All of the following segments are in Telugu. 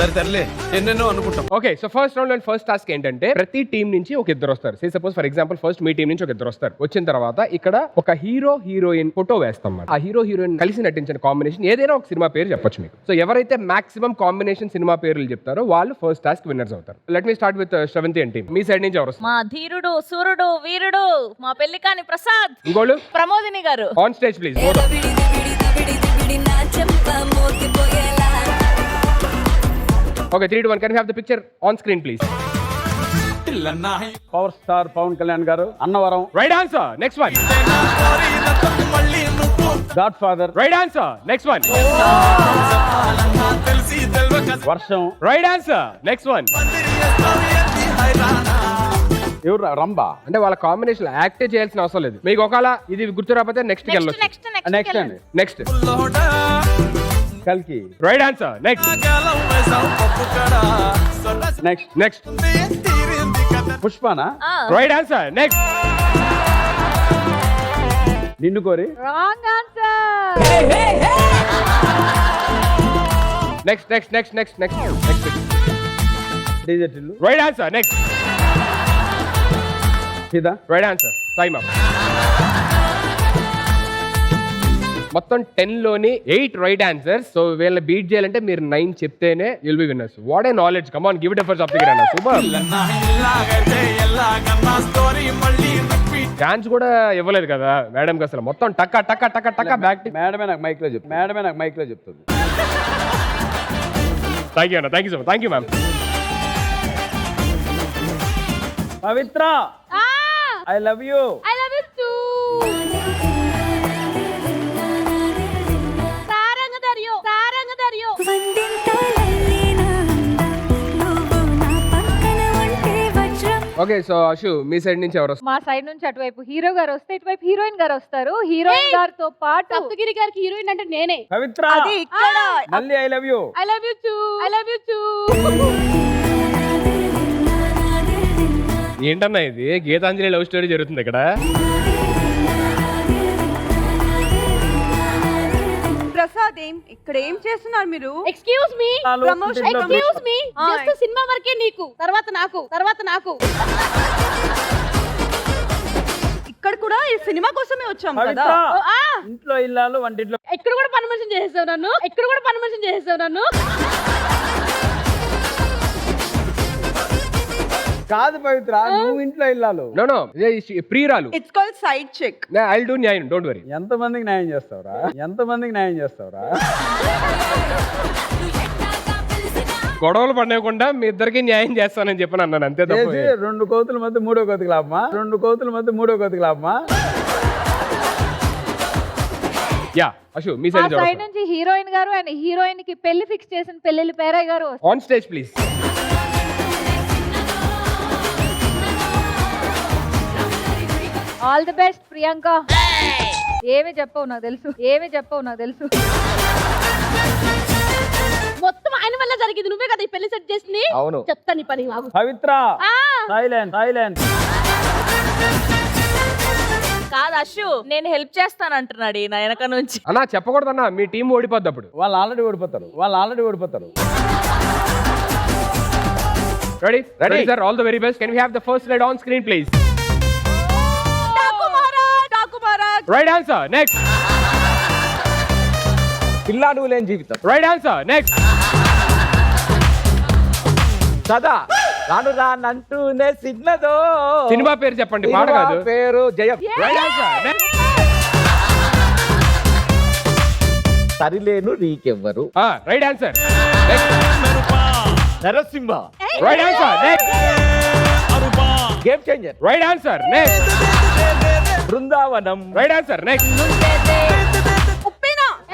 సరే తరలే ఎన్నెన్నో అనుకుంటాం. Okay, so first round and first task ఏంటంటే ప్రతి టీం నుంచి ఒక ఇద్దరు వస్తారు. Suppose for example first me team నుంచి ఒక ఇద్దరు వస్తారు. వచ్చిన తర్వాత ఇక్కడ ఒక హీరో హీరోయిన్ ఫోటో వేస్తాం. ఆ హీరో హీరోయిన్ కలిసి నటించిన కాంబినేషన్ ఏదైనా ఒక సినిమా పేరు చెప్పొచ్చు మీకు. సో ఎవరైతే మాక్సిమం కాంబినేషన్ సినిమా పేర్లు చెప్తారో వాళ్ళు ఫస్ట్ టాస్క్ విన్నర్స్ అవుతారు. Let me start with Sravanthi and team. Me side నుంచి ఎవరు వస్తారు? మా ధీరుడు సూర్యుడు వీరుడు మా పెళ్లికాని ప్రసాద్. ఇంకోళ్ళు ప్రమోదిని గారు on stage please. Okay, 3, 2, 1. Can we have the picture on screen please? Power star Pawan Kalyan garu, Annavaram. Right answer. Next one. Godfather. Right answer. Next one. వర్షం. Right answer. Next one. ఎవరు? రంబా. అంటే వాళ్ళ కాంబినేషన్ యాక్టే చేయాల్సిన అవసరం లేదు. మీకు ఒకవేళ ఇది గుర్తు రాకపోతే నెక్స్ట్ వెళ్ళొచ్చు. నెక్స్ట్ అండి. నెక్స్ట్ కల్కి. Right answer. Next next next పుష్పనా. Right answer. Next Ninnu Kori. Wrong answer. Next next next next next next DJ Tillu. Right answer. Next Fidaa. Right answer. Time up. మొత్తం 10 లోని 8 రైట్ ఆన్సర్స్. సో వీళ్ళ బీట్ చేయాలంటే మీరు 9 చెప్తేనే you'll be winners. What a knowledge. Come on, give it efforts of the grand. Super. Chance కూడా ఇవ్వలేదు కదా మేడం కి అసలు. మొత్తం టక్క టక్క టక్క టక్క బ్యాక్. మేడమే నాకు మైక్ లో చెప్తుంది. మేడమే నాకు మైక్ లో చెప్తుంది. థ్యాంక్ యూ అన్న. Thank you so much. Thank you ma'am. Pavitra, I love you. I love you too. సారంగధర్యో సారంగధర్యో. ఓకే, సో అశు మీ సైడ్ నుంచి ఎవరు వస్తారు? మా సైడ్ నుంచి అటువైపు హీరో గారు వస్తే ఇటువైపు హీరోయిన్ గారు వస్తారు. హీరోయిన్ గారితో పాటు సప్తగిరి గారికి హీరోయిన్ అంటే నేనే. పవిత్ర, అది ఇక్కడ. మళ్ళీ I love you. I love you to. I love you to. ఏంటన్నా ఇది? గీతాంజలి లవ్ స్టోరీ జరుగుతుంది ఇక్కడ. ప్రసాద్ ఇక్కడ ఏం చేస్తున్నారు మీరు? Excuse me. Promotion. Excuse me. Just cinema వరకే నీకు, తర్వాత నాకు, తర్వాత నాకు. ఇక్కడ కూడా ఈ సినిమా కోసమే వచ్చాం కదా. పవిత్ర, ఇంట్లో ఇల్లాలు వంటింట్లో. ఎక్కడ కూడా పర్మిషన్ చేసేసావు నన్ను. ఎక్కడ కూడా పర్మిషన్ చేసేసావు నన్ను. కాదు పవిత్ర, నువ్వు ఇంట్లో ఇల్లాలు. నో నో, ప్రియురాలు. It's called side check. I'll do న్యాయం, డోంట్ వరీ. ఎంత మందికి న్యాయం చేస్తావురా? ఎంత మందికి న్యాయం చేస్తావురా? గొడవలు పడకుండా మీ ఇద్దరికి న్యాయం చేస్తానని చెప్పని అన్నాను, అంతే తప్ప. చేసి 2 కోతుల మధ్య 3వ కోతికి లాభమా? 2 కోతుల మధ్య 3వ కోతికి లాభమా? యా అశు మీ మా సైడ్ సైడ్ నుంచి హీరోయిన్ గారు అండ్ హీరోయిన్ కి పెళ్లి ఫిక్స్ చేసిన పెళ్లి పేరయ్య గారు. On stage please. All the best Priyanka. ఏమి చెప్పవు నాకు తెలుసు. ఏమి చెప్పవు నాకు తెలుసు. మొత్తం ఆయన వల్ల జరిగింది. నువ్వే కదా ఈ పెళ్లి సెట్ చేసింది. అవును. చెప్తా నీ పని. పవిత్ర, సైలెంట్ సైలెంట్. కాదు అశు, నేను హెల్ప్ చేస్తాను అంటున్నాడు ఈయన వెనక నుంచి. అన్నా చెప్పకూడదన్నా, మీ టీం ఓడిపోద్ది అప్పుడు. వాళ్ళు ఆల్రెడీ ఓడిపోతారు. వాళ్ళు ఆల్రెడీ ఓడిపోతారు. Ready ready sir, all the very best. Can we have the first slide on screen please? Right answer. Next Pilladu Leni జీవితం. Right answer. నెక్స్ట్ సదా రాను రానంటూనే సిగ్నదో. సినిమా పేరు చెప్పండి, పాట కాదు. పేరు Jayam. Right answer. Next Sarileru Neekevvaru. Right answer. Next Narasimha. Right answer. Next Game Changer. Right answer. Next Brindavanam. Right answer. Next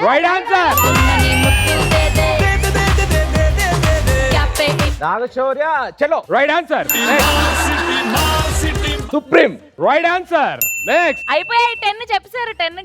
right answer. Nagashaurya Chalo. Right answer. Supreme. Right answer. Next అయిపోయాయి. 10 చెప్పేశారు. 10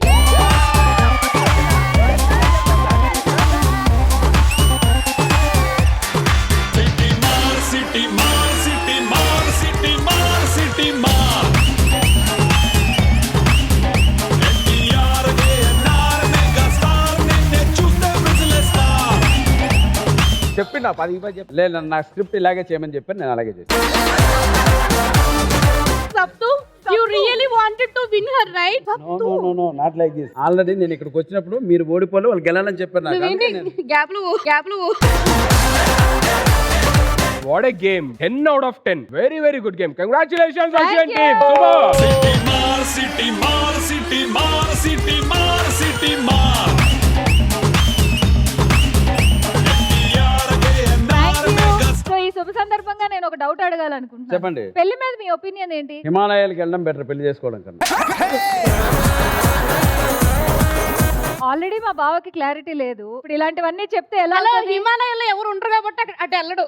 చెప్పిండా 10 చెప్పి లేదు నా స్క్రిప్ట్ ఇలాగే చేయమని చెప్పాను, నేను అలాగే చేశాను. Suppose you really wanted to win her right no not like this. Already నేను ఇక్కడికి వచ్చినప్పుడు మీరు ఓడిపోలే వాళ్ళు గెలాలని చెప్పారు నాకు. అందుకే నేను- గ్యాప్లు what a game, 10 out of 10. Very very good game. Congratulations Russian team. Super. City Mar, City Mar, City Mar, City Mar. So ఈ శుభ సందర్భంగా నేను ఒక డౌట్ అడగాలనుకుంటున్నాను. చెప్పండి. పెళ్లి మీద మీ ఒపీనియన్ ఏంటి? హిమాలయాలకు వెళ్ళడం బెటర్ పెళ్లి చేసుకోవడం కన్నా. ఆల్రెడీ మా బావకి క్లారిటీ లేదు. ఇప్పుడు ఇలాంటివన్నీ చెప్తే ఎలా అలా అవుతుంది? హిమాలయాల్లో ఎవరు ఉండరు కాబట్టి అటు వెళ్ళడు.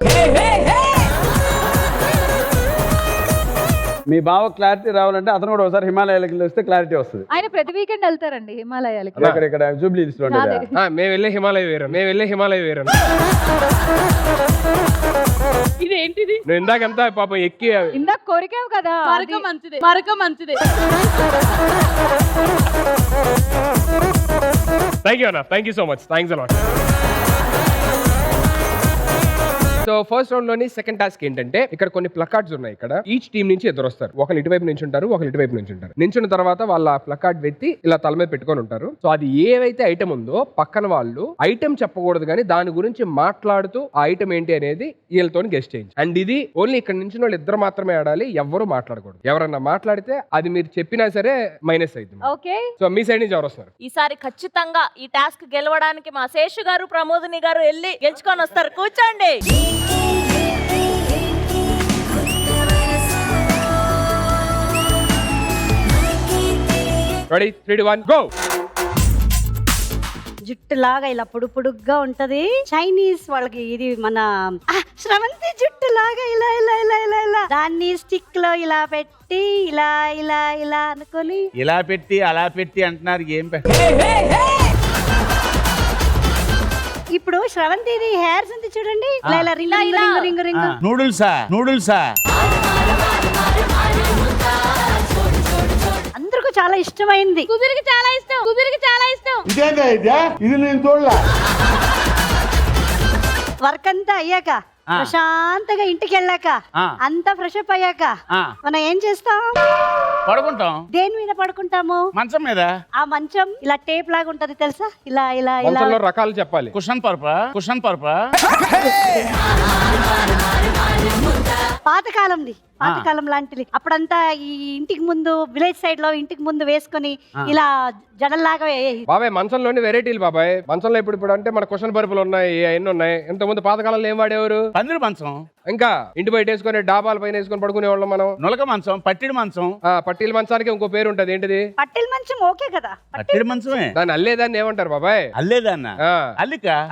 మీ బావ క్లారిటీ రావాలంటే అతను కూడా ఒకసారి హిమాలయాలకు వస్తే క్లారిటీ వస్తుంది. ఆయన ప్రతి వీకెండ్ వెళ్తారండి హిమాలయాలకి. ఇక్కడ జూబ్లీ హిల్స్ లో ఉండేదా? మేము వెళ్ళే హిమాలయ వేరు. ఇదేంటిది? నువ్వు ఇందాకంతా పాపం ఎక్కి ఇందాక కోరికావు కదా మరక మంచిదే thank you so much. Thanks a lot. So first round లోని సెకండ్ టాస్క్ ఏంటంటే ఇక్కడ కొన్ని ప్లకార్డ్స్ ఉన్నాయి. ఇక్కడ ఈచ్ టీం నుంచి ఇద్దరు వస్తారు. ఒకరు ఇటువైపు నుంచి ఉంటారు, ఒకరు ఇటువైపు నుంచి ఉంటారు. నించున్న తర్వాత వాళ్ళ ప్లకార్డ్ వెత్తి ఇలా తల మీద పెట్టుకొని ఉంటారు. సో అది ఏవైతే ఐటమ్ ఉందో పక్కన వాళ్ళు ఐటమ్ చెప్పకూడదు, కానీ దాని గురించి మాట్లాడుతూ ఆ ఐటమ్ ఏంటి అనేది వీళ్ళతో గెస్ట్ చేయండి. అండ్ ఇది ఓన్లీ ఇక్కడ నుంచి వాళ్ళు ఇద్దరు మాత్రమే ఆడాలి, ఎవరు మాట్లాడకూడదు. ఎవరన్నా మాట్లాడితే అది మీరు చెప్పినా సరే మైనస్ అవుతుంది. ఓకే. సో మీ సైడ్ నుంచి ఎవరు వస్తారు? ఈసారి ఖచ్చితంగా ఈ టాస్క్ గెలవడానికి మా శేషు గారు ప్రమోదిని గారు వెళ్ళి గెలుచుకొని వస్తారు. కూర్చోండి. Ready 3 2 1 go. జుట్టు లాగా ఇలా పొడుగ్గా ఉంటది. చైనీస్ వాళ్ళకి ఇది మన శ్రవంతి జుట్టు లాగా ఇలా ఇలా ఇలా ఇలా ఇలా దాన్ని స్టిక్ లో ఇలా పెట్టి ఇలా ఇలా ఇలా అనుకొని ఇలా పెట్టి అలా పెట్టి అంటున్నారు. ఏం ఇప్పుడు శ్రవంతిది హెయిర్స్ ఉంది చూడండి, ఇలా ఇలా ring ring ring ring ring. నూడిల్సా అందరికీ చాలా ఇష్టమైంది. కుదిరికి చాలా ఇష్టం. ఇది నేను చూడలా. వర్క్ అంతా అయ్యాక ప్రశాంతంగా ఇంటికి వెళ్ళాక అంతా ఫ్రెష్ అప్ అయ్యాక మనం ఏం చేస్తాం? పడుకుంటాం. దేని మీద పడుకుంటాము? మంచం మీద. ఆ మంచం ఇలా టేప్ లాగా ఉంటది తెలుసా, ఇలా ఇలా ఇలా. మంచంలో రకాలు చెప్పాలి. కుషన్ పర్పా పాతకాలం లాంటిది. అప్పుడంతా ఈ ఇంటికి ముందు విలేజ్ సైడ్ లో ఇంటికి ముందు వేసుకొని ఇలా జడల్లాగా బాబాయ్ మంచంలోని వెరైటీలు బాబాయ్. మంచంలో ఇప్పుడు అంటే మన క్వశ్చన్ పరుపులు ఉన్నాయి, ఎన్ని ఉన్నాయి. ఇంత ముందు పాతకాలంలో ఏం వాడేవారు? పందిరి మంచం. ఇంకా ఇంటి బయట వేసుకొని డాబాల పైన వేసుకొని పడుకునే వాళ్ళం మనం. నులక మంచం, పట్టిడి మంచం. పట్టీల మంచానికి ఇంకో పేరు ఉంటది. ఏంటిది? పట్టెల మంచం. ఓకే కదా, పట్టిడి మంచమే. దాన్ని అల్లేదాన్ని ఏమంటారు బాబాయ్? అల్లేదన్న. ఆ.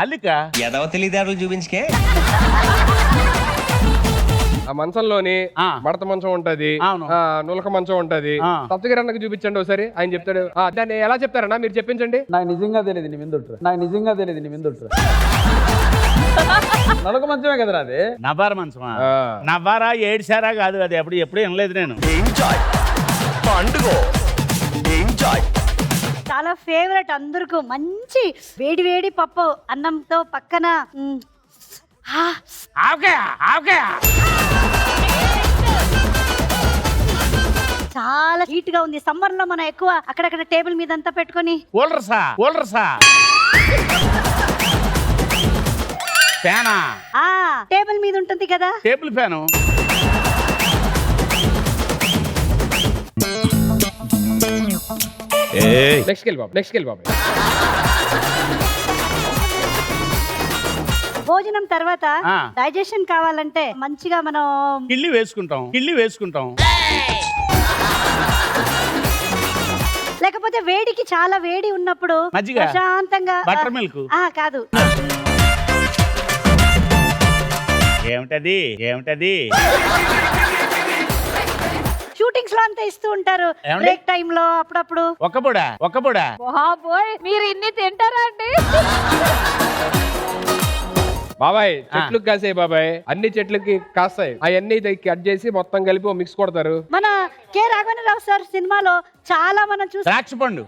అల్లిక ఎదవ తెలియదారులు చూపించుకే. ఆ మంచంలోని మడత మంచం ఉంటది, అవును. నులక మంచం ఉంటది. సప్తగిరి అన్నకు చూపించండి ఒకసారి, ఆయన చెప్తాడు. దాన్ని ఎలా చెప్తారన్నా మీరు చెప్పించండి. నాకు నిజంగా తెలియదు నీ విందుట్రా. నలక మంచమే కదరా అది. నవార మంచమా? నవారా ఏడ్చారా కాదు, అది ఎప్పుడు వినలేదు నేను. చాలా ఫేవరెట్ అందరికీ. మంచి వేడి వేడి పప్పు అన్నంతో పక్కన చాలా హీట్ గా ఉంది. సమ్మర్ లో మనం ఎక్కువ అక్కడక్కడ టేబుల్ మీద అంతా పెట్టుకొని కూలర్సా ఫ్యానా? టేబుల్ మీద ఉంటుంది కదా టేబుల్ ఫ్యాను. నెక్స్ట్ కెళ్ళి బాబాయ్. భోజనం తర్వాత డైజెషన్ కావాలంటే మంచిగా మనం కిళ్ళి వేసుకుంటాం. లేకపోతే వేడికి చాలా వేడి ఉన్నప్పుడు మజ్జిగ, ప్రశాంతంగా బటర్ మిల్క్. కాదు, ఏమిటది? షూటింగ్స్ లో అంతా ఇస్తూ ఉంటారు బ్రేక్ టైమ్ లో అప్పుడప్పుడు. ఒక్క పొడా. మీరు ఇన్ని తింటారా అండి? బాబాయ్ చెట్లకు కాసాయి బాబాయ్, అన్ని చెట్లకి కాస్తాయి. అవన్నీ కట్ చేసి మొత్తం కలిపి మిక్స్ కొడతారు. మన కె రాఘవేంద్రరావు సార్ సినిమాలో చాలా మనం చూసి ద్రాక్ష పండు.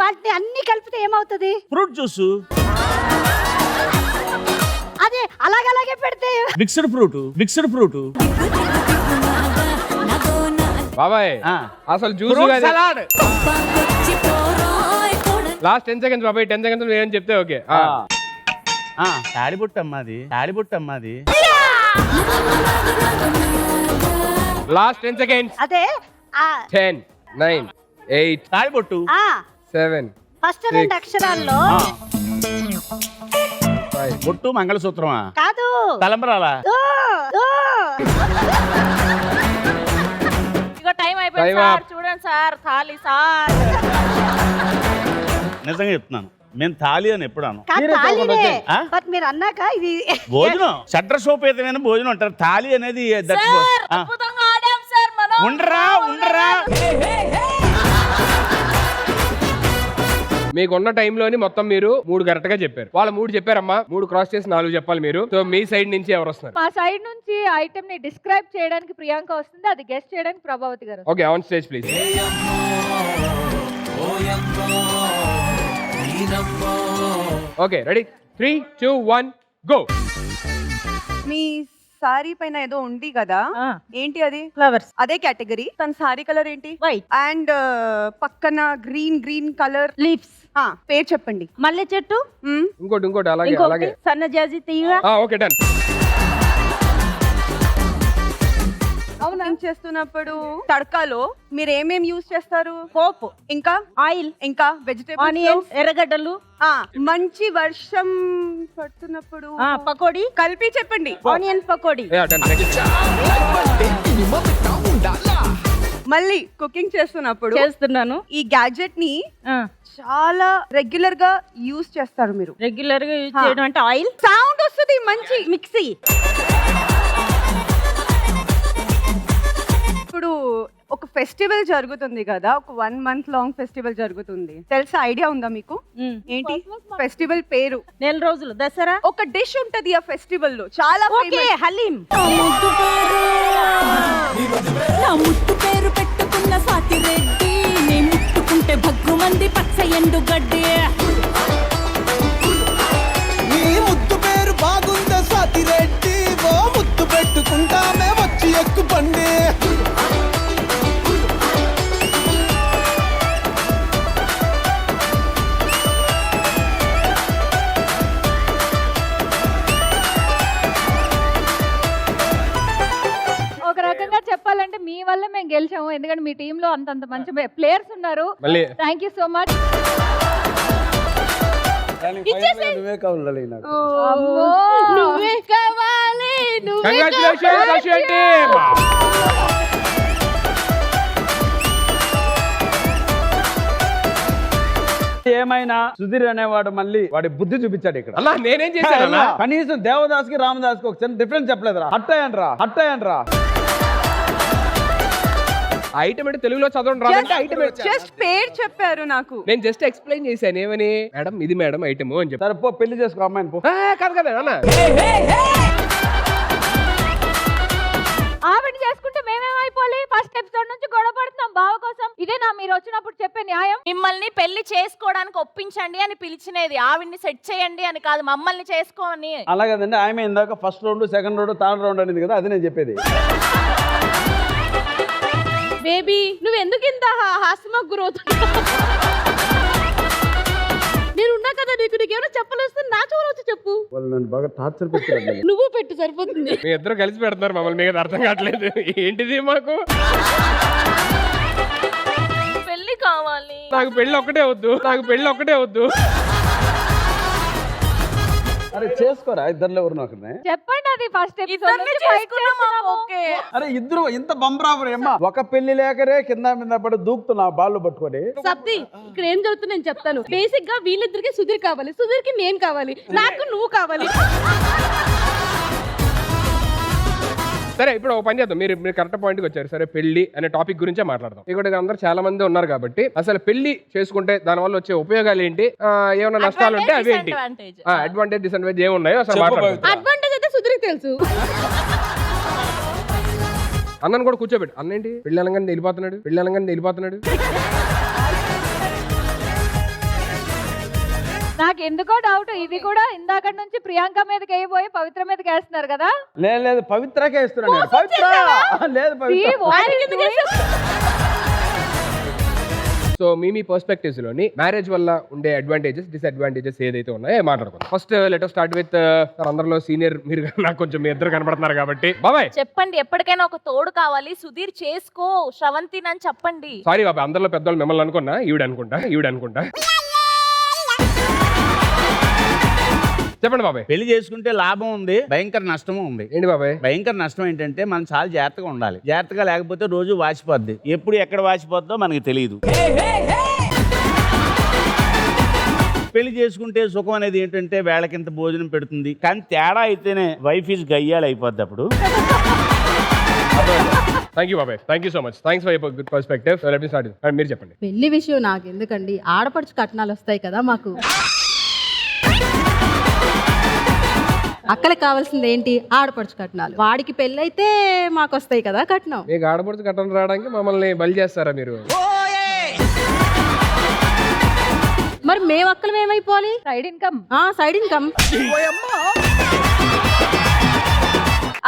వాటిని అన్ని కలిపితే ఏమవుతుంది? Fruit juice. అదే అలాగే పెడితే మిక్స్డ్ ఫ్రూట్ బాబాయ్ అసలు జ్యూస్ సలాడ్. లాస్ట్ 10 సెకండ్స్ బాబాయ్ 10 సెకండ్స్ ఏం చెప్తే ఓకే తాడిబుట్టమ్మాది లాస్ట్ 10 సెకండ్స్ అదే 10 9 8 తాడిబొట్టు 7 ఫస్ట్ 2 అక్షరాల్లో 5 బొట్టు మంగళసూత్రమా కాదు తలంబరాల ఓ, ఓ. ఇగో టైం అయిపోయింది Time సార్ up. చూడండి సార్ థాలి సార్ నిజంగా చెప్తున్నాను మేము థాలి అని ఎప్పుడు అన్నాం కాదు మీరే తాళినే. ఆ? బట్ మీరు అన్నాక ఇది భోజనం షడ్రసోపేతమైన భోజనం అంటారు థాలి అనేది దట్స్ సార్ అద్భుతంగా ఆడాం సార్ మనం ఉండరా మీకు ఉన్న టైంలోని మొత్తం మీరు 3 కరెక్ట్ గా చెప్పారు వాళ్ళు 3 చెప్పారమ్మా 3 క్రాస్ చేసి 4 చెప్పాలి మీరు సో మీ సైడ్ నుంచి ఎవరు వస్తున్నారు మా సైడ్ నుంచి ఐటమ్ ని డిస్క్రైబ్ చేయడానికి ప్రియాంక వస్తుంది, అది గెస్ట్ చేయడానికి ప్రభావతి గారు. Okay on stage please okay ready 3 2 1 go me sorry పైన ఏదో ఉంది కదా ఏంటి అది? ఫ్లవర్స్ అదే కేటగిరీ. తన సారీ కలర్ ఏంటి? వైట్ అండ్ పక్కన గ్రీన్ కలర్ లీవ్స్ పేరు చెప్పండి. మల్లె చెట్టు ఇంకోటి అలాగే అలాగే సన్నజాజి తీగ ఓకే డన్ కుకింగ్ చేస్తున్నప్పుడు తడకాలో మీరు ఏమేం యూజ్ చేస్తారు? పోపు ఇంకా ఆయిల్ ఇంకా వెజిటేబుల్స్, ఆనియన్స్ ఎర్రగడ్డలు మంచి వర్షం పడుతున్నప్పుడు పకోడీ కలిపి చెప్పండి. ఆనియన్ పకోడీ డన్ నెక్స్ట్ మళ్ళీ కుకింగ్ చేస్తున్నప్పుడు చేస్తున్నాను ఈ గ్యాడ్జెట్ ని చాలా రెగ్యులర్ గా యూజ్ చేస్తారు మీరు. రెగ్యులర్ గా యూజ్ చేయడం అంటే ఆయిల్ సౌండ్ వస్తుంది మంచి. మిక్సీ ఇప్పుడు ఒక ఫెస్టివల్ జరుగుతుంది కదా, ఒక 1 month లాంగ్ ఫెస్టివల్ జరుగుతుంది. తెలుసా? ఐడియా ఉందా మీకు? ఏంటి ఫెస్టివల్ పేరు? నెల రోజులు దసరా. ఒక డిష్ ఉంటది ఆ ఫెస్టివల్ లో చాలా ఓకే హలీం. నా ముట్టు పేరు పెట్టుకున్న సాతి రెడ్డి, నీ ముట్టుకుంటే భగ్గు మంది పచ్చ ఎండు గడ్డి. నీ ముద్దు పేరు బాగుందా సాతి రెడ్డి, ఓ ముద్దు పెట్టుకుంటామే వచ్చి ఎక్కు పండి. ఒక రకంగా చెప్పాలంటే మీ వల్ల మేము గెలిచాము, ఎందుకంటే మీ టీమ్ లో అంతంత మంచి ప్లేయర్స్ ఉన్నారు. మళ్ళీ థ్యాంక్ యూ సో మచ్. నువ్వే కావాలి నాకు. నువ్వే కావాలి కంగ్రాచులేషన్స్ అశ్విన్ టీమ్ ఏమైనా సుధీర్ అనేవాడు మళ్ళీ వాడి బుద్ధి చూపించాడు ఇక్కడ. అలా నేనేం చేశాను అలా కనీసం దేవదాస్ కి రామదాస్ కి ఒక చిన్న డిఫరెన్స్ చెప్పలేదురా. హట్టయండ్రా ఐటమ్ అంటే తెలుగులో చదవండి రాదంటే ఐటమ్ జస్ట్ పేరు చెప్పారు నాకు. నేను జస్ట్ ఎక్స్ప్లెయిన్ చేశాను ఏమని మేడం ఇది మేడం ఐటమ్ అని చెప్పి సరే పో పెళ్లి చేసుకో అమ్మాయిని పో. కాదు కదా అన్న ఆవిడ చేసుకుంటే మేమేమైపోవాలి? ఫస్ట్ ఎపిసోడ్ నుంచి గొడవ పడుతున్నాం బావ కోసం. ఇదేనా మీరు వచ్చినప్పుడు చెప్పే న్యాయం? మిమ్మల్ని పెళ్లి చేసుకోవడానికి ఒప్పించండి అని పిలిచినది, ఆవిడ్ని సెట్ చేయండి అని కాదు, మమ్మల్ని చేసుకోని. అలాగేదండి ఆమె ఇందాక first round second round third round అనేది కదా, అది నేను చెప్పేది. బేబీ నువ్వు ఎందుకు ఇంత హాస్యమకు గురవుతున్నావు? నేనున్నా కదా నీకేమైనా చెప్పలేస్తే నా చోరు వచ్చి చెప్పు. వాళ్ళు నన్ను బాగా టార్చర్ పెట్టారు. నువ్వు పెట్టు సరిపోతుంది. మీ ఇద్దరు కలిసి పెడుతున్నారు మమ్మల్ని, మీకు అర్థం కావట్లేదు ఏంటిది మాకు. పెళ్లి కావాలి. నాకు పెళ్ళి ఒక్కటే వద్దు అరే చేసుకోరా ఇద్దరులో ఎవరు ఒకరినే. చెప్పండి, అది ఫస్ట్ ఎపిసోడ్ ఇద్దరిని నుంచి fight చేసుకున్నాం, చేస్తున్నాము. ఓకే. అరే ఇద్దరు ఇంత బంబరాబరు ఏమ్మా, ఒక పెళ్లి లేకరే కింద మీద పడి దూకుతున్నా బాళ్ళు పట్టుకొని. సబ్ది ఇక్కడ ఏం జరుగుతుంది నేను చెప్తాను. బేసిక్ గా వీళ్ళిద్దరికి సుధీర్ కావాలి, సుధీర్ కి నేను కావాలి, నాకు నువ్వు కావాలి. సరే ఇప్పుడు ఒక పని చేద్దాం, మీరు కరెక్ట్ పాయింట్ కి వచ్చారు. సరే పెళ్లి అనే టాపిక్ గురించే మాట్లాడదాం. ఇక్కడ అందరూ చాలా మంది ఉన్నారు కాబట్టి అసలు పెళ్లి చేసుకుంటే దాని వల్ల వచ్చే ఉపయోగాలు ఏంటి, ఏమైనా నష్టాలు ఉంటే అవి ఏంటి, అడ్వాంటేజ్ డిసడ్వాంటేజ్ ఏమున్నాయో అసలు మాట్లాడదాం. అడ్వాంటేజ్ అయితే సుధీర్ తెలుసు. అన్నను కూడా కూర్చోబెట్టి అన్న ఏంటి పెళ్లి అనగానే వెళ్ళిపోతున్నాడు. నాకు ఎందుకో డౌట్, ఇది కూడా ఇందాక నుంచి ప్రియాంక మీదకి వేయబోయి పవిత్ర మీదకి వేస్తున్నారు కదా. లేదు పవిత్రకే ఇస్తున్నాను నేను. పవిత్ర లేదు పవిత్ర. సో మీ పర్స్పెక్టివ్స్ లోని మ్యారేజ్ వల్ల ఉండే అడ్వాంటేజెస్ డిసడ్వాంటేజెస్ ఏదైతే ఉన్నాయో మాట్లాడుకుందాం. First let us start with అందరిలో సీనియర్ మీరు. నాకు కొంచెం మీ ఇద్దరు కనబడుతున్నారు కాబట్టి బాబాయ్ చెప్పండి, ఎప్పటికైనా ఒక తోడు కావాలి, సుధీర్ చేసుకో శ్రవంతిని అని చెప్పండి. సారీ బాబాయ్, అందరిలో పెద్దవాళ్ళు మిమ్మల్ని అనుకున్నా, ఈవిడ అనుకుంటా చెప్పండి బాబాయ్. పెళ్లి చేసుకుంటే లాభం ఉంది, భయంకర నష్టము ఉంది. ఏంటి బాబాయ్? భయంకర నష్టం ఏంటంటే మనం చాలా జాగ్రత్తగా ఉండాలి. జాగ్రత్తగా లేకపోతే రోజు వాచిపోద్ది. ఎప్పుడు ఎక్కడ వాచిపోద్దో మనకి తెలియదు. పెళ్లి చేసుకుంటే సుఖం అనేది ఏంటంటే వేళకింత భోజనం పెడుతుంది, కానీ తేడా అయితేనే వైఫ్ ఈజ్ గయ్యాలు అయిపోద్ది అప్పుడు. థ్యాంక్ యూ బాబాయ్, thank you so much, thanks for your good perspective. Let me start. మీరు చెప్పండి. పెళ్లి విషయం నాకు ఎందుకండి, ఆడపడుచు కట్నాలు వస్తాయి కదా మాకు. అక్కడికి కావాల్సింది ఏంటి? ఆడపడుచు కట్నాలు. వాడికి పెళ్ళైతే మాకు వస్తాయి కదా కట్నం. మీకు ఆడపడుచు కట్నం రావడానికి మమ్మల్ని బలి చేస్తారా మీరు? మరి మేము అక్కలు ఏమైపోవాలి? Side income. Side income.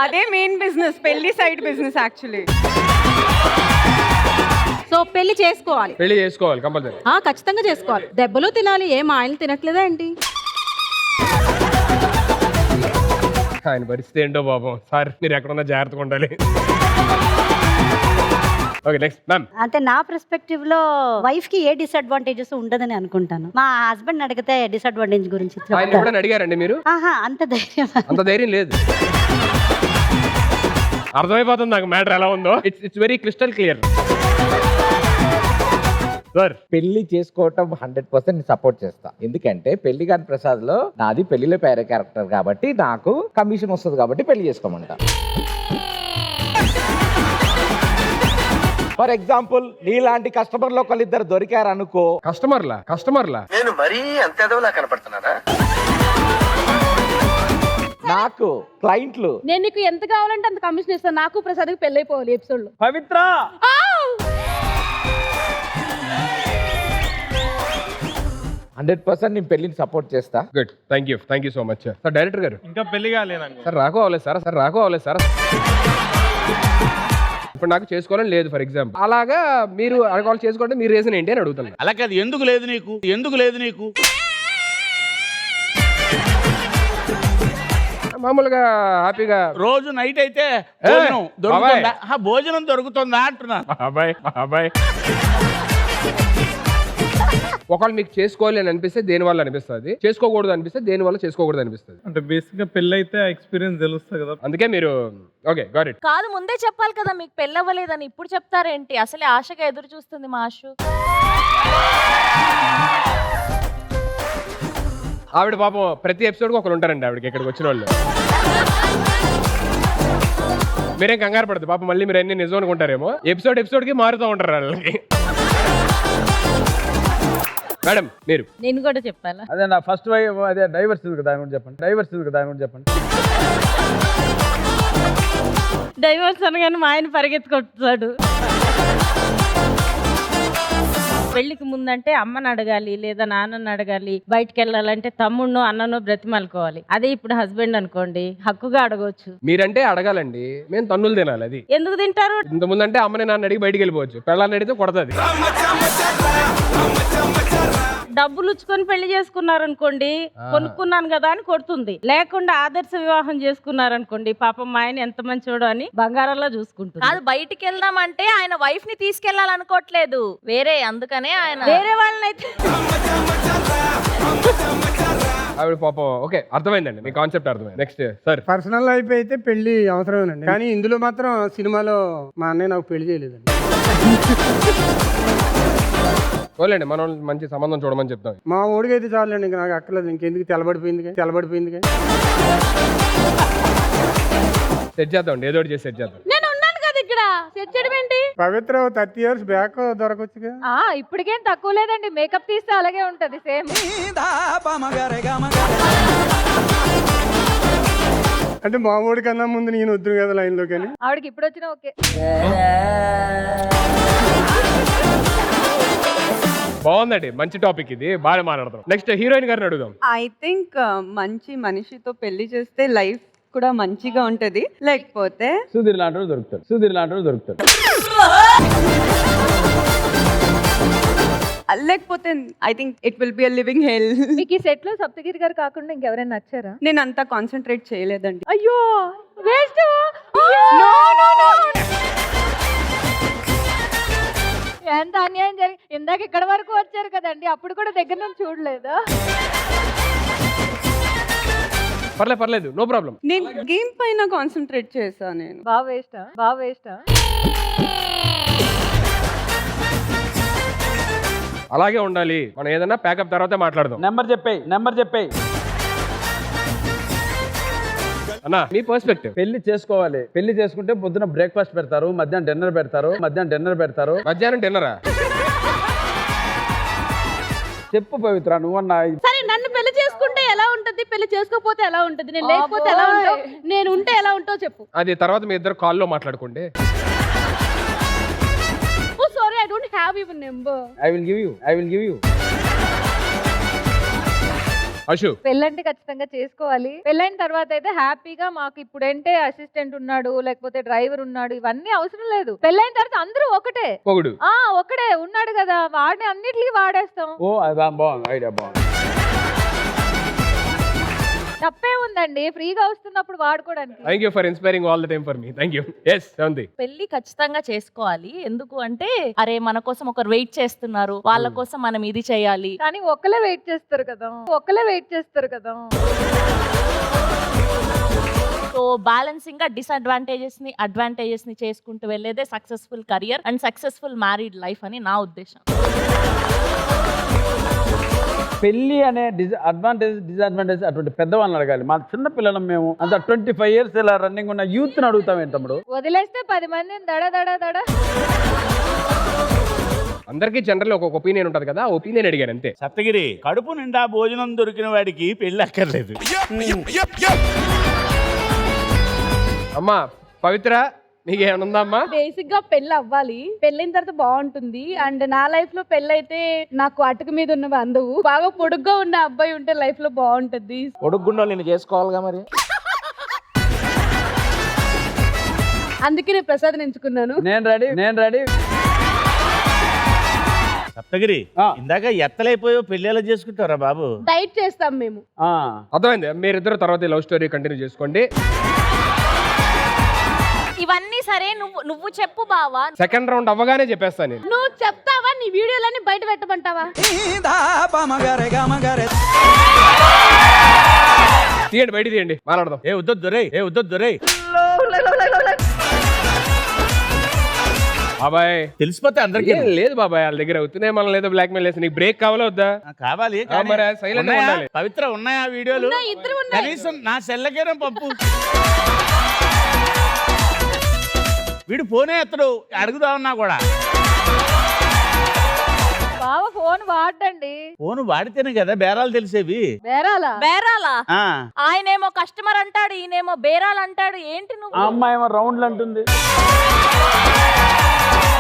అదే మెయిన్ బిజినెస్, పెళ్లి సైడ్ బిజినెస్ యాక్చువల్లీ. సో పెళ్లి చేసుకోవాలి. పెళ్లి చేసుకోవాలి కంపల్సరీ. ఖచ్చితంగా చేసుకోవాలి. దెబ్బలు తినాలి. ఏం ఆయన తినట్లేదా ఏంటి? ఆయన పరిస్థితి ఏంటో పాపం. సార్ మీరు ఎక్కడున్నా జాగ్రత్తగా ఉండాలి. Okay next ma'am. అంటే నా పర్స్పెక్టివ్ లో వైఫ్ కి ఏ డిసడ్వాంటేజెస్ ఉండదని అనుకుంటాను. మా హస్బెండ్ అడిగితే డిసడ్వాంటేజ్ గురించి ఆయన ఎప్పుడైనా అడిగారండి మీరు? అంత ధైర్యం లేదు. అర్థమైపోతుంది నాకు మ్యాటర్ ఎలా ఉందో. It's very crystal clear. పెళ్లి చేసుకోవటం 100% సపోర్ట్ చేస్తా. ఎందుకంటే పెళ్లి కాని ప్రసాద్ లో నాది పెళ్లిలో పేరే క్యారెక్టర్ కాబట్టి నాకు కమిషన్ వస్తుంది కాబట్టి పెళ్లి చేసుకోమంట. ఫర్ ఎగ్జాంపుల్ నీలాంటి కస్టమర్లు ఒకళ్ళిద్దరు దొరికారు అనుకో. కస్టమర్లా నేను మరీ అంత ఎదవలా కనపడుతున్నానా? నాకు క్లయింట్లు. నేను నీకు ఎంత కావాలంటే అంత కమిషన్ ఇస్తాను. నాకు ప్రసాద్కి పెళ్లి అయిపోవాలి ఎపిసోడ్ లో. పవిత్ర 100% నేను పెళ్లిని సపోర్ట్ చేస్తా. Good, thank you so much. Sir director గారు ఇంకా పెళ్లి కాలేదండి. సార్ రాకు అవ్వలేదు సార్. ఇప్పుడు నాకు చేసుకోవాలని లేదు ఫర్ ఎగ్జాంపుల్. అలాగా మీరు అడగాలి చేసుకోవాలంటే మీరు రీజన్ ఏంటి అని అడుగుతున్నాను. అలా కాదు, ఎందుకు లేదు నీకు మామూలుగా హ్యాపీగా రోజు నైట్ అయితే భోజనం దొరుకుతుందా అంటున్నా. బాబాయ్ ఒకళ్ళు మీకు చేసుకోవాలి అని అనిపిస్తే దేని వల్ల అనిపిస్తుంది, చేసుకోకూడదు అనిపిస్తే దేని వల్ల చేసుకోకూడదు అనిపిస్తుంది. అంటే బేసిక్ గా పెళ్లి అయితే ఎక్స్పీరియన్స్ తెలుస్తుంది కదా, అందుకే మీరు ఓకే గాట్ ఇట్. కాదు, ముందే చెప్పాలి కదా మీకు పెళ్ళవ్వలేదని. ఇప్పుడు చెప్తారేంటి? అసలే ఆశగా ఎదురు చూస్తుంది మా ఆశు. ఆవిడ పాపం ప్రతి ఎపిసోడ్కి ఒకరు ఉంటారండి ఆవిడకి ఇక్కడికి వచ్చిన వాళ్ళు. మీరేం కంగారు పడదు పాపం, మళ్ళీ మీరు అన్ని నిజం అనుకుంటారేమో. ఎపిసోడ్కి మారుతూ ఉంటారు వాళ్ళకి. మేడం మీరు. నేను కూడా చెప్పాలా? అదే నా ఫస్ట్ వైఫ్ అదే డైవర్స్ దాని గురించి చెప్పండి. డైవర్స్ అనగానే మా ఆయన పరిగెత్తుకొస్తాడు. పెళ్లికి ముందంటే అమ్మని అడగాలి లేదా నాన్నని అడగాలి, బయటకు వెళ్ళాలంటే తమ్ముడు అన్నను బ్రతిమాలుకోవాలి. అదే ఇప్పుడు హస్బెండ్ అనుకోండి, హక్కుగా అడగవచ్చు. మీరంటే అడగాలండి, మేము తన్నులు తినాలి. అది ఎందుకు తింటారు? ఇంత ముందంటే అమ్మని నాన్న అడిగి బయటికి వెళ్ళిపోవచ్చు, పెళ్ళాన్ని అడిగితే కొడతాది. డబ్బులు ఉచ్చుకొని పెళ్లి చేసుకున్నారనుకోండి, కొనుక్కున్నాను కదా అని కొడుతుంది. లేకుండా ఆదర్శ వివాహం చేసుకున్నారనుకోండి, పాపం మా ఆయన ఎంత మంచోడు అని బంగారంలో చూసుకుంటుంది. కాదు, బయటికి వెళ్దామంటే ఆయన వైఫ్ ని తీసుకెళ్లాలనుకోవట్లేదు వేరే, అందుకనే ఆయన వేరే వాళ్ళనైతే. ఆవిడ పాపం. ఓకే, అర్థమైందండి, మీ కాన్సెప్ట్ అర్థమైంది. Next sir. పర్సనల్ లైఫ్ అయితే పెళ్లి అవసరమేనండి, కానీ ఇందులో మాత్రం సినిమాలో మా అన్నయ్య నాకు పెళ్లి చేయలేదండి. ఓలేండి, మనం మంచి సంబంధం చూడమని చెప్తాం. మా ఓడికి అయితే చాలండి, ఇంకా నాకు అక్కర్లేదు. ఇంకెందుకు తెల్లబడిపోయింది. సెట్ చేద్దాం, ఏదో ఒకటి చేసి సెట్ చేద్దాం. నేను ఉన్నాను కదా ఇక్కడ, సెట్ చేయడం ఏంటి? పవిత్ర 30 years బ్యాక్ దొరకొచ్చుగా. ఇప్పటికేం తక్కువ లేదండి, మేకప్ తీస్తే అలాగే ఉంటది సేమ్. అంటే మా ఓడి కన్నా ముందు నేను వద్దు కదా లైన్ లో, కానీ ఆవిడకి ఇప్పుడు వచ్చినా ఓకే. బాగుందండి, మంచి టాపిక్ ఇది, బాగా మాట్లాడతాం. నెక్స్ట్ హీరోయిన్ గారిని అడుగుదాం. ఐ థింక్ మంచి మనిషితో పెళ్లి చేస్తే లైఫ్ కూడా మంచిగా ఉంటది. లేకపోతే సుధీర్ లాంటి దొరుకుతాడు. లేకపోతే I think it will be a living hell. మీకు ఈ సెట్ లో సప్తగిరి గారు కాకుండా ఇంకెవరైనా నచ్చారా? నేను అంతా కాన్సన్ట్రేట్ చేయలేదండి. అయ్యో వేస్ట్. ఎంత అన్యాయం జరిగి ఇందాక ఇక్కడ వరకు వచ్చారు కదండి, అప్పుడు కూడా దగ్గర నుంచి చూడలేదా? పర్లేదు, నో ప్రాబ్లం. నేను గేమ్ పైన కాన్సన్ట్రేట్ చేశా. నేను బాగా వేస్టా. అలాగే ఉండాలి, మనం ఏదైనా ప్యాకప్ తర్వాత మాట్లాడదాం. నెంబర్ చెప్పేయి. అన్నా మీ పర్స్పెక్టివ్. పెళ్లి చేసుకోవాలి. పెళ్లి చేసుకుంటే పొద్దున బ్రేక్ఫాస్ట్ పెడతారు, మధ్యాహ్నం డిన్నర్ పెడతారు. మధ్యాహ్నం డిన్నరా? చెప్పు పవిత్ర, నువ్వన్నా. సరే నన్ను పెళ్లి చేసుకుంటే ఎలా ఉంటది, పెళ్లి చేసుకోకపోతే ఎలా ఉంటది, నేను లేకపోతే ఎలా ఉంటావు, నేను ఉంటే ఎలా ఉంటావు చెప్పు. అది తర్వాత మీ ఇద్దరు కాల్లో మాట్లాడుకోండి. Oh sorry, I don't have your number. I will give you. Ashu, పెళ్ళంటే ఖచ్చితంగా చేసుకోవాలి. పెళ్ళైన తర్వాత అయితే హ్యాపీగా మాకు ఇప్పుడంటే అసిస్టెంట్ ఉన్నాడు, లేకపోతే డ్రైవర్ ఉన్నాడు, ఇవన్నీ అవసరం లేదు. పెళ్ళైన తర్వాత అందరూ ఒకటే. పొగుడు ఒకడే ఉన్నాడు కదా, వాడిని అన్నిటికీ వాడేస్తాం. ఓ అది బాగుంది, ఐడియా బాగుంది. తప్పే ఉందండి, ఫ్రీగా వస్తున్నప్పుడు వాడుకోవడానికి. Thank you for inspiring all the time for me. Thank you. Yes seventy. పెళ్లి ఖచ్చితంగా చేసుకోవాలి. ఎందుకు అంటే అరే మన కోసం ఒకరు వెయిట్ చేస్తున్నారు, వాళ్ళ కోసం మనం ఇది చేయాలి. కానీ ఒక్కలే వెయిట్ చేస్తారు కదా. సో బ్యాలెన్సింగ్ గా అడ్వాంటేజెస్ ని చేసుకుంటూ వెళ్ళేదే successful career and successful married life అని నా ఉద్దేశం. పెళ్లి అనే డిసడ్వాంటేజ్ అటువంటి పెద్దవాళ్ళని అడగాలి. మా చిన్న పిల్లలం మేము అంత 25 years ఇలా రన్నింగ్ ఉన్న యూత్ ని అడుగుతాం ఏంటి తమ్ముడు? వదిలేస్తే 10 మందిని దడ. అందరికీ జనరల్ ఒక ఒపీనియన్ ఉంటది కదా, ఒపీనియన్ అడిగాను అంతే. సప్తగిరి, కడుపు నిండా భోజనం దొరికిన వాడికి పెళ్లి అక్కర్లేదు. అమ్మా పవిత్ర, నీకు ఏమైనా ఉందా అమ్మా? బేసిక్ గా పెళ్లి అవ్వాలి, పెళ్ళైన తర్వాత బాగుంటుంది. అండ్ నా లైఫ్ లో పెళ్ళైతే నాకు అటుక మీద ఉన్నవి అందవు. బాగా పొడుగ్గా ఉన్న అబ్బాయి ఉంటే లైఫ్ లో బాగుంటది. పొడుగుండో నేను చేసుకోవాలిగా మరి. అందుకే నేను ప్రసాద్ ఎంచుకున్నాను. నేను రెడీ. సప్తగిరి, ఇందాక ఎత్తలైపోయో పెళ్లి ఎలా చేసుకుంటారా బాబు? డైట్ చేస్తాం మేము. అర్థమైంది. మీరిద్దరు తర్వాత లవ్ స్టోరీ కంటిన్యూ చేసుకోండి. ఇవన్నీ సరే, నువ్వు చెప్పు బావా. సెకండ్ రౌండ్ అవ్వగానే చెప్పేస్తాను నేను. నువ్వు చెప్తావా? నీ వీడియోలన్నీ బయట పెట్టమంటావా? తీయండి, బయట తీయండి, మాట్లాడదాం. ఏ ఉద్దొద్దు రే. బాబాయ్ తెలిసిపోతే అందరికీ లేదు బాబాయ్, వాళ్ళ దగ్గర అవుతున్నాయి, మనం లేదో బ్లాక్ మెయిల్ చేసి. నీకు బ్రేక్ కావాలా వద్దా? కావాలి. మరి సైలెంట్ గా ఉండాలి. పవిత్ర ఉన్నాయా వీడియోలు? కనీసం నా సెల్లకేనా పంపు. వీడు ఫోనే ఎత్తడు, అడుగుదామన్నా కూడా. బావ ఫోన్ వాడండి. ఫోన్ వాడితేనే కదా బేరాలు తెలిసేవి. బేరాలా? ఆయనేమో కస్టమర్ అంటాడు, ఈయనేమో బేరాలు అంటాడు. ఏంటి నువ్వు? ఆ అమ్మాయి ఏమో రౌండ్లు అంటుంది.